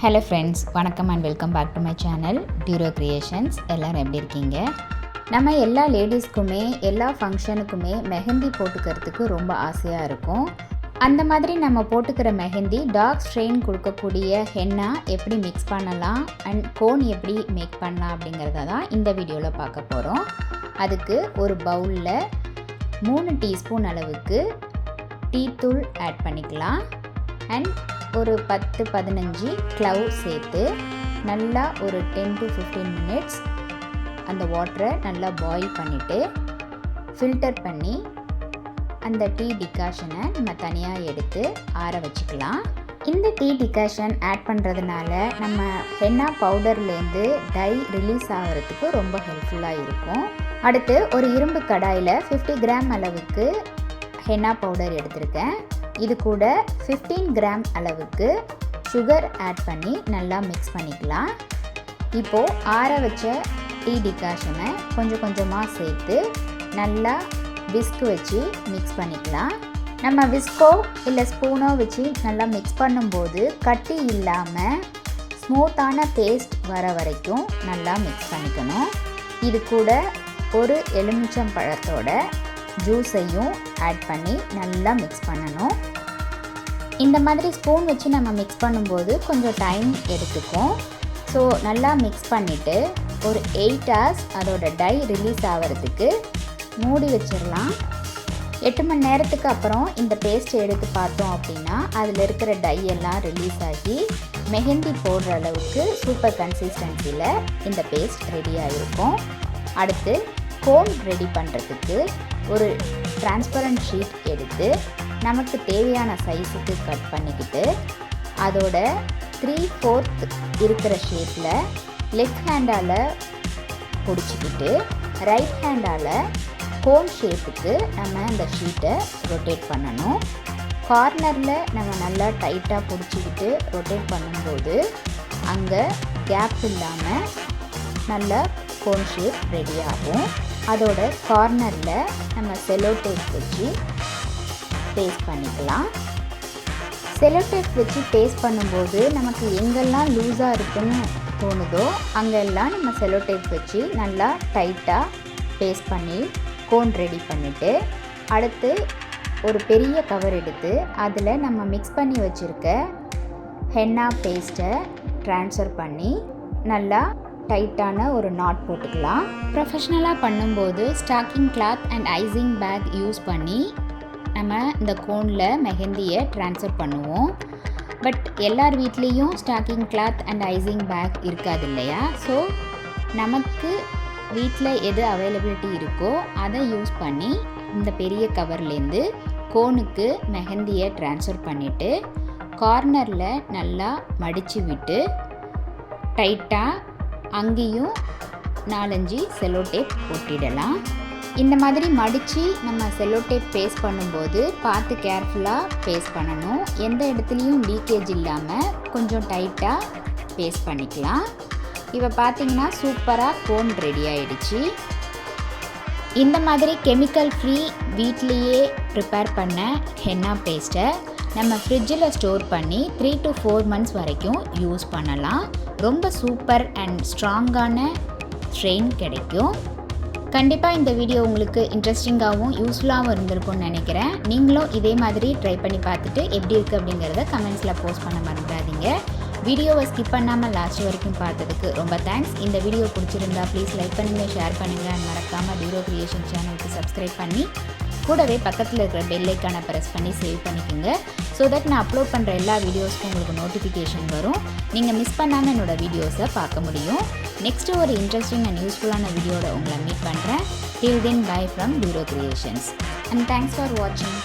Hello friends, வணக்கம் and welcome back to my channel Duro creations. எல்லோரும் எப்படி இருக்கீங்க? நம்ம எல்லா லேடிஸ்க்குமே எல்லா ஃபங்க்ஷனுக்குமே மெஹந்தி போட்டுக்கிறதுக்கு ரொம்ப ஆசையாக இருக்கும். அந்த மாதிரி நம்ம போட்டுக்கிற மெஹந்தி டார்க் ஸ்ட்ரெயின் கொடுக்கக்கூடிய ஹென்னா எப்படி மிக்ஸ் பண்ணலாம் அண்ட் கோன் எப்படி மேக் பண்ணலாம் அப்படிங்கிறத தான் இந்த வீடியோவில் பார்க்க போகிறோம். அதுக்கு ஒரு பவுலில் 3 டீஸ்பூன் அளவுக்கு டீ தூள் ஆட் பண்ணிக்கலாம் அண்ட் ஒரு 10-15 க்ளவ் சேர்த்து நல்லா ஒரு 10 to 15 மினிட்ஸ் அந்த வாட்டரை நல்லா பாயில் பண்ணிவிட்டு ஃபில்டர் பண்ணி அந்த டீ டிகாஷனை நம்ம தனியாக எடுத்து ஆற வச்சுக்கலாம். இந்த டீ டிகாஷன் ஆட் பண்ணுறதுனால நம்ம ஹென்னா பவுடர்லேருந்து டை ரிலீஸ் ஆகிறதுக்கு ரொம்ப ஹெல்ப்ஃபுல்லாக இருக்கும். அடுத்து ஒரு இரும்பு கடாயில் 50 கிராம் அளவுக்கு ஹென்னா பவுடர் எடுத்திருக்கேன். இது கூட 15 கிராம் அளவுக்கு சுகர் ஆட் பண்ணி நல்லா மிக்ஸ் பண்ணிக்கலாம். இப்போது ஆற வச்ச டீ டிகாஷனை கொஞ்சம் கொஞ்சமாக சேர்த்து நல்லா விஸ்க் வச்சு மிக்ஸ் பண்ணிக்கலாம். நம்ம விஸ்கோ இல்லை ஸ்பூனோ வச்சு நல்லா மிக்ஸ் பண்ணும்போது கட்டி இல்லாமல் ஸ்மூத்தான பேஸ்ட் வர வரைக்கும் நல்லா மிக்ஸ் பண்ணிக்கணும். இது கூட ஒரு எலுமிச்சம் பழத்தோட ஜூஸையும் ஆட் பண்ணி நல்லா மிக்ஸ் பண்ணணும். இந்த மாதிரி ஸ்பூன் வச்சு நம்ம மிக்ஸ் பண்ணும்போது கொஞ்சம் டைம் எடுத்துக்கும். ஸோ நல்லா மிக்ஸ் பண்ணிவிட்டு ஒரு 8 hours அதோட டை ரிலீஸ் ஆகிறதுக்கு மூடி வச்சிடலாம். 8 மணி நேரத்துக்கு அப்புறம் இந்த பேஸ்ட்டை எடுத்து பார்த்தோம் அப்படின்னா அதில் இருக்கிற டை எல்லாம் ரிலீஸ் ஆகி மெஹந்தி போடுற அளவுக்கு சூப்பர் கன்சிஸ்டன்சியில் இந்த பேஸ்ட் ரெடியாக இருக்கும். அடுத்து கோன் ரெடி பண்ணுறதுக்கு ஒரு டிரான்ஸ்பரண்ட் ஷீட் எடுத்து நமக்கு தேவையான சைஸுக்கு கட் பண்ணிக்கிட்டு அதோட 3/4 இருக்கிற ஷேப்பில் லெஃப்ட் ஹேண்டால் பிடிச்சிக்கிட்டு ரைட் ஹேண்டால் கோன் ஷேப்புக்கு நம்ம அந்த ஷீட்டை ரொட்டேட் பண்ணணும். கார்னரில் நம்ம நல்லா டைட்டாக பிடிச்சிக்கிட்டு ரொட்டேட் பண்ணும்போது அங்கே கேப் இல்லாமல் நல்ல கோன் ஷேப் ரெடி ஆகும். அதோட கார்னரில் நம்ம செலோ டேப் வச்சு பேஸ்ட் பண்ணிக்கலாம். செலோ டேப் வச்சு பேஸ்ட் பண்ணும்போது நமக்கு எங்கெல்லாம் லூஸாக இருக்குன்னு தோணுதோ அங்கெல்லாம் நம்ம செலோ டேப் வச்சு நல்லா டைட்டாக பேஸ்ட் பண்ணி கோன் ரெடி பண்ணிவிட்டு அடுத்து ஒரு பெரிய கவர் எடுத்து அதில் நம்ம மிக்ஸ் பண்ணி வச்சுருக்க ஹென்னா பேஸ்ட்டை ட்ரான்ஸ்ஃபர் பண்ணி நல்லா டைட்டான ஒரு நாட் போட்டுக்கலாம். ப்ரொஃபஷ்னலாக பண்ணும்போது stocking cloth and icing bag use பண்ணி நம்ம இந்த கோனில் மெஹந்தியை ட்ரான்ஸ்ஃபர் பண்ணுவோம். பட் எல்லார் வீட்லேயும் stocking cloth and icing bag இருக்காது இல்லையா? ஸோ நமக்கு வீட்டில் எது அவைலபிலிட்டி இருக்கோ அதை யூஸ் பண்ணி இந்த பெரிய கவர்லேருந்து கோனுக்கு மெஹந்தியை ட்ரான்ஸ்ஃபர் பண்ணிவிட்டு கார்னரில் நல்லா மடித்து விட்டு டைட்டாக அங்கேயும் 4-5 செலோ டேப் ஒட்டிடலாம். இந்த மாதிரி மடித்து நம்ம செலோ டேப் பேஸ்ட் பண்ணும்போது பார்த்து கேர்ஃபுல்லாக பேஸ்ட் பண்ணணும். எந்த இடத்துலையும் லீக்கேஜ் இல்லாமல் கொஞ்சம் டைட்டாக பேஸ்ட் பண்ணிக்கலாம். இப்போ பார்த்திங்கன்னா சூப்பராக கோன் ரெடி ஆகிடுச்சு. இந்த மாதிரி கெமிக்கல் ஃப்ரீ வீட்லேயே ப்ரிப்பேர் பண்ண ஹென்னா பேஸ்ட்டை நம்ம ஃப்ரிட்ஜில் ஸ்டோர் பண்ணி 3 to 4 months வரைக்கும் யூஸ் பண்ணலாம். ரொம்ப சூப்பர் அண்ட் ஸ்ட்ராங்கான ஸ்ட்ரெயின் கிடைக்கும். கண்டிப்பாக இந்த வீடியோ உங்களுக்கு இன்ட்ரெஸ்டிங்காகவும் யூஸ்ஃபுல்லாகவும் இருந்திருக்கும்னு நினைக்கிறேன். நீங்களும் இதே மாதிரி ட்ரை பண்ணி பார்த்துட்டு எப்படி இருக்குது அப்படிங்கிறத கமெண்ட்ஸில் போஸ்ட் பண்ண மறந்துடாதீங்க. வீடியோவை ஸ்கிப் பண்ணாமல் லாஸ்ட் வரைக்கும் பார்த்ததுக்கு ரொம்ப தேங்க்ஸ். இந்த வீடியோ பிடிச்சிருந்தா ப்ளீஸ் லைக் பண்ணுங்கள், ஷேர் பண்ணுங்கள் அண்ட் மறக்காமல் டியூரோ கிரியேஷன் சேனலுக்கு சப்ஸ்கிரைப் பண்ணி கூடவே பக்கத்தில் இருக்கிற பெல் ஐக்கானை ப்ரெஸ் பண்ணி சேவ் பண்ணிக்கோங்க. ஸோ தட் நான் அப்லோட் பண்ணுற எல்லா வீடியோஸ்க்கும் உங்களுக்கு நோட்டிஃபிகேஷன் வரும். நீங்கள் மிஸ் பண்ணாமல் என்னோடய வீடியோஸை பார்க்க முடியும். நெக்ஸ்ட்டு ஒரு இன்ட்ரெஸ்டிங் அண்ட் யூஸ்ஃபுல்லான வீடியோட உங்களை மீட் பண்ணுறேன். Till then bye from Duro creations and thanks for வாட்சிங்.